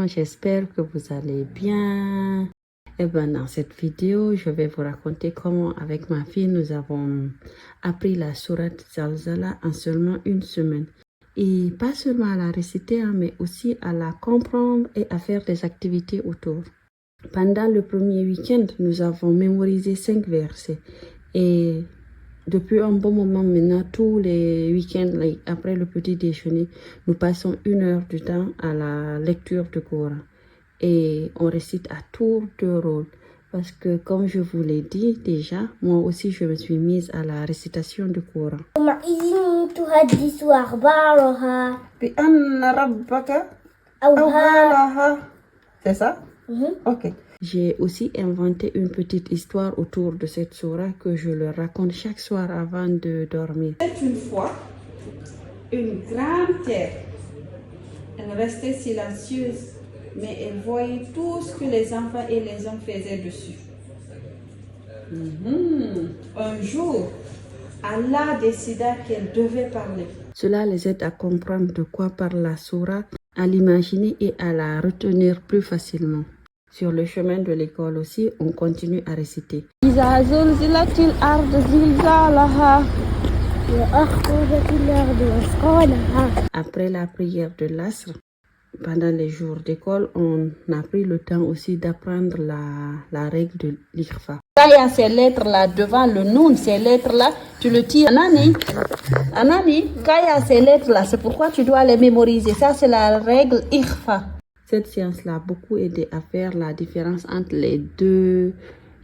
gens, j'espère que vous allez bien. Et ben, dans cette vidéo, je vais vous raconter comment avec ma fille, nous avons appris la sourate Zalzala en seulement une semaine. Et pas seulement à la réciter, mais aussi à la comprendre et à faire des activités autour. Pendant le premier week-end, nous avons mémorisé 5 versets. Et depuis un bon moment maintenant, tous les week-ends, après le petit déjeuner, nous passons 1 heure du temps à la lecture du Coran. Et on récite à tour de rôle. Parce que, comme je vous l'ai dit déjà, moi aussi, je me suis mise à la récitation du Coran. C'est ça? Ok. J'ai aussi inventé une petite histoire autour de cette sourate que je leur raconte chaque soir avant de dormir. C'est une fois une grande terre. Elle restait silencieuse, mais elle voyait tout ce que les enfants et les hommes faisaient dessus. Un jour, Allah décida qu'elle devait parler. Cela les aide à comprendre de quoi parle la sourate, à l'imaginer et à la retenir plus facilement. Sur le chemin de l'école aussi, on continue à réciter. Après la prière de l'Asr, pendant les jours d'école, on a pris le temps aussi d'apprendre la règle de l'Ikhfa. Quand il y a ces lettres-là devant le Noun, ces lettres-là, tu le tires. Anani, quand il y a ces lettres-là, c'est pourquoi tu dois les mémoriser. Ça, c'est la règle Ikhfa. Cette science-là a beaucoup aidé à faire la différence entre les deux.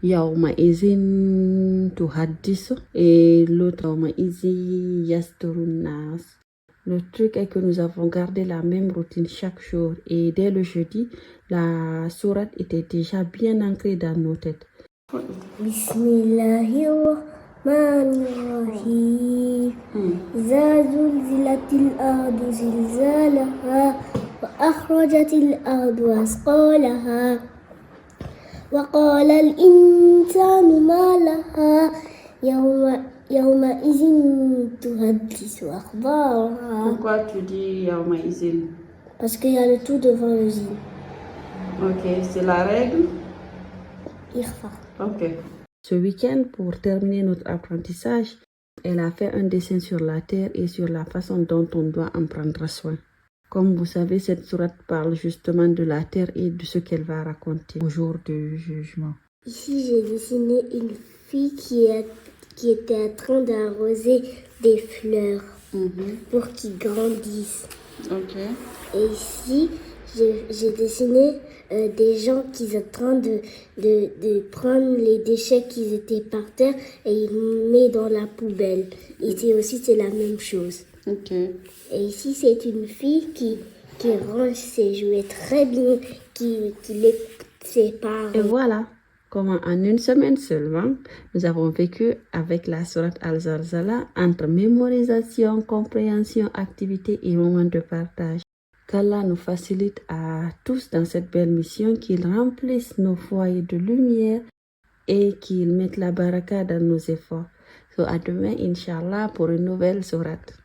Yawma izin tuhaddisu et l'autre Yawma izi yasturunnas. Le truc est que nous avons gardé la même routine chaque jour et dès le jeudi, la sourate était déjà bien ancrée dans nos têtes. Bismillahirrahmanirrahim. Iza zulzilatil ardu zilzalaha wa akhrajatil ardu asqalaha wa qala al-insanu ma laha Yawma izin tuhaddisu akhbaraha. Pourquoi tu dis Yawma izin? Parce qu'il y a le tout devant le zin. Ok, c'est la règle Ikhfa. Ok. Ce week-end, pour terminer notre apprentissage, elle a fait un dessin sur la terre et sur la façon dont on doit en prendre soin. Comme vous savez, cette sourate parle justement de la terre et de ce qu'elle va raconter au jour du jugement. Ici, j'ai dessiné une fille qui était en train d'arroser des fleurs pour qu'ils grandissent. Ok. Et ici, j'ai dessiné des gens qui sont en train de prendre les déchets qui étaient par terre et ils mettent dans la poubelle. Ici aussi, c'est la même chose. Ok. Et ici, c'est une fille qui range ses jouets très bien, qui les sépare. Et voilà comment en une semaine seulement, nous avons vécu avec la sourate Al-Zalzala entre mémorisation, compréhension, activité et moments de partage. Qu'Allah nous facilite à tous dans cette belle mission, qu'il remplisse nos foyers de lumière et qu'il mette la baraka dans nos efforts. So à demain, Inch'Allah, pour une nouvelle sourate.